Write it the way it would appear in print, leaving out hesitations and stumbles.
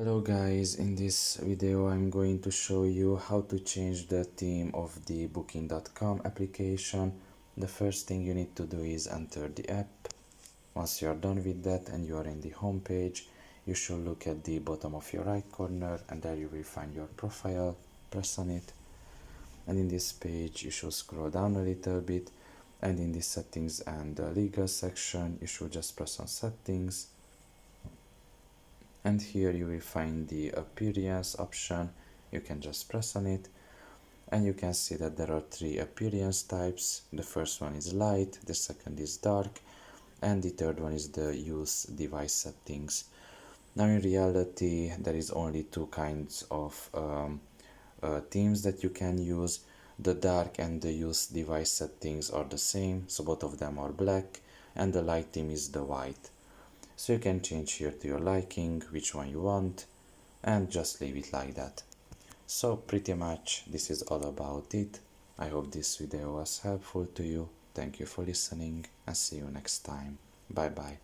Hello guys, in this video I'm going to show you how to change the theme of the Booking.com application. The first thing you need to do is enter the app. Once you are done with that and you are in the home page, you should look at the bottom of your right corner and there you will find your profile. Press on it, and in this page you should scroll down a little bit, and in the settings and the legal section you should just press on settings. And here you will find the appearance option. You can just press on it and you can see that there are three appearance types. The first one is light, the second is dark, and the third one is the use device settings. Now in reality there is only two kinds of themes that you can use. The dark and the use device settings are the same, so both of them are black, and the light theme is the white. So you can change here to your liking which one you want and just leave it like that. So pretty much this is all about it. I hope this video was helpful to you. Thank you for listening and see you next time. Bye bye.